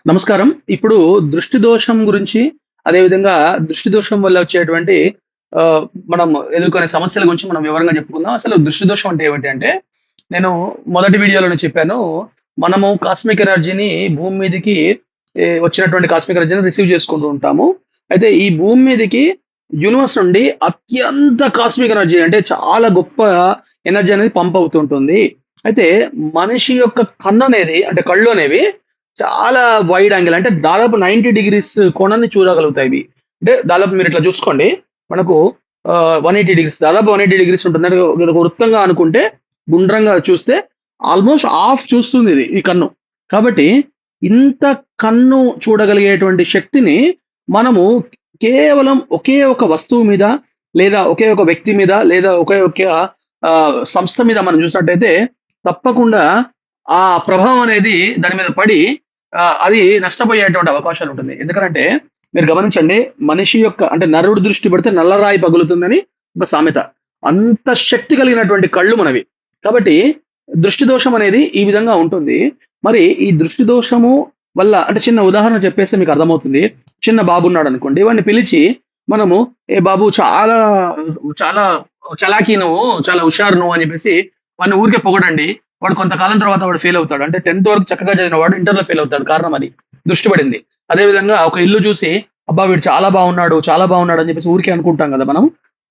నమస్కారం. ఇప్పుడు దృష్టి దోషం గురించి, అదేవిధంగా దృష్టి దోషం వల్ల వచ్చేటువంటి ఆహ్, మనం ఎదుర్కొనే సమస్యల గురించి మనం వివరంగా చెప్పుకుందాం. అసలు దృష్టి దోషం అంటే ఏమిటి అంటే, నేను మొదటి వీడియోలోనే చెప్పాను. మనము కాస్మిక్ ఎనర్జీని భూమి మీదకి వచ్చినటువంటి కాస్మిక్ ఎనర్జీని రిసీవ్ చేసుకుంటూ ఉంటాము. అయితే ఈ భూమి మీదకి యూనివర్స్ నుండి అత్యంత కాస్మిక్ ఎనర్జీ అంటే చాలా గొప్ప ఎనర్జీ అనేది పంప్ అవుతుంటుంది. అయితే మనిషి యొక్క కన్ను అనేది అంటే కళ్ళు అనేవి చాలా వైడ్ యాంగిల్ అంటే దాదాపు 90 డిగ్రీస్ కోణాన్ని చూడగలుగుతాయి ఇవి. అంటే దాదాపు మీరు ఇట్లా చూసుకోండి. మనకు 180 డిగ్రీస్ దాదాపు 180 డిగ్రీస్ ఉంటుంది. అంటే ఒక వృత్తంగా అనుకుంటే గుండ్రంగా చూస్తే ఆల్మోస్ట్ హాఫ్ చూస్తుంది ఇది ఈ కన్ను. కాబట్టి ఇంత కన్ను చూడగలిగేటువంటి శక్తిని మనము కేవలం ఒకే ఒక వస్తువు మీద లేదా ఒకే ఒక వ్యక్తి మీద లేదా ఒకే ఒక సంస్థ మీద మనం చూసినట్టయితే తప్పకుండా ఆ ప్రభావం అనేది దాని మీద పడి అది నష్టపోయేటువంటి అవకాశాలు ఉంటుంది. ఎందుకంటే మీరు గమనించండి, మనిషి యొక్క అంటే నరుడి దృష్టి పడితే నల్లరాయి పగులుతుందని ఒక సామెత. అంత శక్తి కలిగినటువంటి కళ్ళు మనవి. కాబట్టి దృష్టి దోషం అనేది ఈ విధంగా ఉంటుంది. మరి ఈ దృష్టి దోషము వల్ల అంటే చిన్న ఉదాహరణ చెప్పేస్తే మీకు అర్థమవుతుంది. చిన్న బాబు ఉన్నాడు అనుకోండి. వాడిని పిలిచి మనము ఏ బాబు చాలా చాలా చలాకీ నువ్వు, చాలా హుషారు నువ్వు అని చెప్పేసి వాడిని ఊరికే పొగడండి. వాడు కొంతకాలం తర్వాత వాడు ఫెయిల్ అవుతాడు. అంటే 10th వరకు చక్కగా చదివిన వాడు ఇంటర్‌లో ఫెయిల్ అవుతాడు. కారణం అది. దృష్టి పడింది. అదే విధంగా ఒక ఇల్లు చూసి అబ్బా! వీడు చాలా బాగున్నాడు, చాలా బాగున్నాడు అని చెప్పేసి ఊరికే అనుకుంటాం కదా మనం.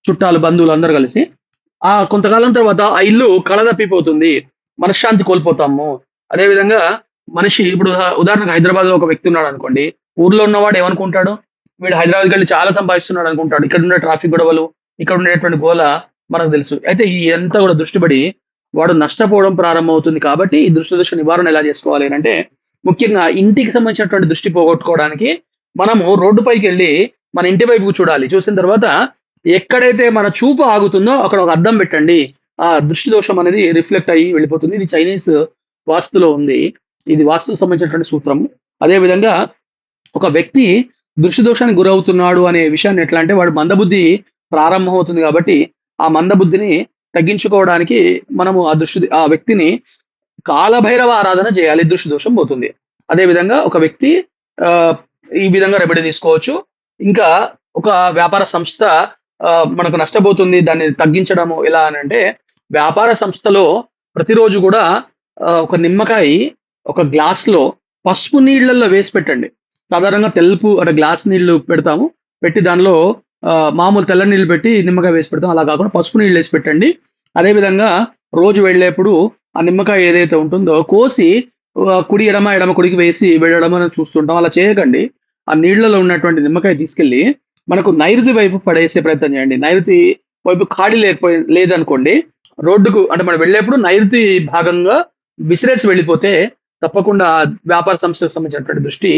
చుట్టాలు, బంధువులు అందరూ కలిసి. కొంతకాలం తర్వాత ఆ ఇల్లు కళతప్పిపోతుంది. మనశ్శాంతి కోల్పోతాము. అదే విధంగా మనిషి ఇప్పుడు ఉదాహరణకు హైదరాబాద్‌లో ఒక వ్యక్తి ఉన్నాడనుకోండి. ఊర్లో ఉన్నవాడు ఏమనుకుంటాడు? వీడు హైదరాబాద్‌కెళ్ళి చాలా సంపాదిస్తున్నాడు అనుకుంటాడు. ఇక్కడ ఉండే ట్రాఫిక్ గొడవలు, ఇక్కడ ఉండేటువంటి గోల మనకు తెలుసు. అయితే ఇదంతా కూడా దృష్టి పడి వాడు నష్టపోవడం ప్రారంభమవుతుంది. కాబట్టి ఈ దృష్టి దోష నివారణ ఎలా చేసుకోవాలి అనంటే, ముఖ్యంగా ఇంటికి సంబంధించినటువంటి దృష్టి పోగొట్టుకోవడానికి మనము రోడ్డు పైకెళ్ళి మన ఇంటి వైపుకు చూడాలి. చూసిన తర్వాత ఎక్కడైతే మన చూపు ఆగుతుందో అక్కడ ఒక అద్దం పెట్టండి. ఆ దృష్టి దోషం అనేది రిఫ్లెక్ట్ అయ్యి వెళ్ళిపోతుంది. ఇది చైనీస్ వాస్తులో ఉంది. ఇది వాస్తుకు సంబంధించినటువంటి సూత్రం. అదే విధంగా ఒక వ్యక్తి దృష్టి దోషానికి గురవుతున్నాడు అనే విషయాన్ని ఎట్లా అంటే వాడు మందబుద్ధి ప్రారంభమవుతుంది కాబట్టి ఆ మందబుద్ధిని తగ్గించుకోవడానికి మనము ఆ వ్యక్తిని కాలభైరవ ఆరాధన చేయాలి. దృష్టి దోషం పోతుంది. అదే విధంగా ఒక వ్యక్తి ఆహ్, ఈ విధంగా రెమెడీ తీసుకోవచ్చు. ఇంకా ఒక వ్యాపార సంస్థ మనకు నష్టపోతుంది. దాన్ని తగ్గించడము ఎలా అనంటే, వ్యాపార సంస్థలో ప్రతిరోజు కూడా ఒక నిమ్మకాయ ఒక గ్లాస్‌లో పసుపు నీళ్ళల్లో వేసి పెట్టండి. సాధారణంగా తెలుపు అంటే గ్లాస్ నీళ్లు పెడతాము. పెట్టి దానిలో మామూలు తెల్ల నీళ్లు పెట్టి నిమ్మకాయ వేసి పెడతాం. అలా కాకుండా పసుపు నీళ్ళు వేసి పెట్టండి. అదే విధంగా రోజు వెళ్ళేప్పుడు ఆ నిమ్మకాయ ఏదైతే ఉంటుందో కోసి కుడి ఎడమ, ఎడమ కుడికి వేసి వెళ్ళడం అనేది చూస్తుంటాం. అలా చేయకండి. ఆ నీళ్లలో ఉన్నటువంటి నిమ్మకాయ తీసుకెళ్ళి మనకు నైరుతి వైపు పడేసే ప్రయత్నం చేయండి. నైరుతి వైపు ఖాళీ లేదనుకోండి, రోడ్డుకు అంటే మనం వెళ్ళేప్పుడు నైరుతి భాగంగా విసిరేసి వెళ్ళిపోతే తప్పకుండా వ్యాపార సంస్థకు సంబంధించినటువంటి దృష్టి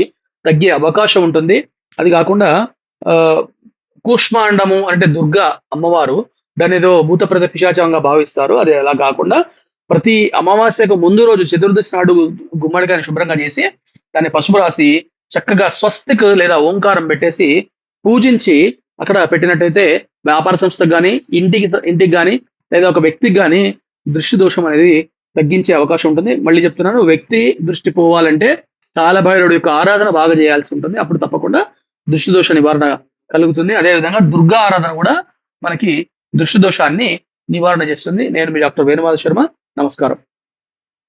తగ్గే అవకాశం ఉంటుంది. అది కాకుండా ఆహ్, కూష్మాండము అంటే దుర్గా అమ్మవారు దాన్నేదో భూతప్రేత పిశాచంగా భావిస్తారు. అది అలా కాకుండా ప్రతి అమావాస్యకు ముందు రోజు చతుర్దశి నాడు గుమ్మడికాయని శుభ్రంగా చేసి దాన్ని పసుపు రాసి చక్కగా స్వస్తిక్ లేదా ఓంకారం పెట్టేసి పూజించి అక్కడ పెట్టినట్టయితే వ్యాపార సంస్థకు గాని, ఇంటికి గాని లేదా ఒక వ్యక్తికి గాని దృష్టి దోషం అనేది తగ్గించే అవకాశం ఉంటుంది. మళ్ళీ చెప్తున్నాను, వ్యక్తి దృష్టి పోవాలంటే కాలభైరవుడి యొక్క ఆరాధన బాగా చేయాల్సి ఉంటుంది. అప్పుడు తప్పకుండా దృష్టి దోష నివారణ కలుగుతుంది. అదేవిధంగా దుర్గా ఆరాధన కూడా మనకి దృష్టి దోషాన్ని నివారణ చేస్తుంది. నేను మీ డాక్టర్ వేణుమాధవ్ శర్మ. నమస్కారం.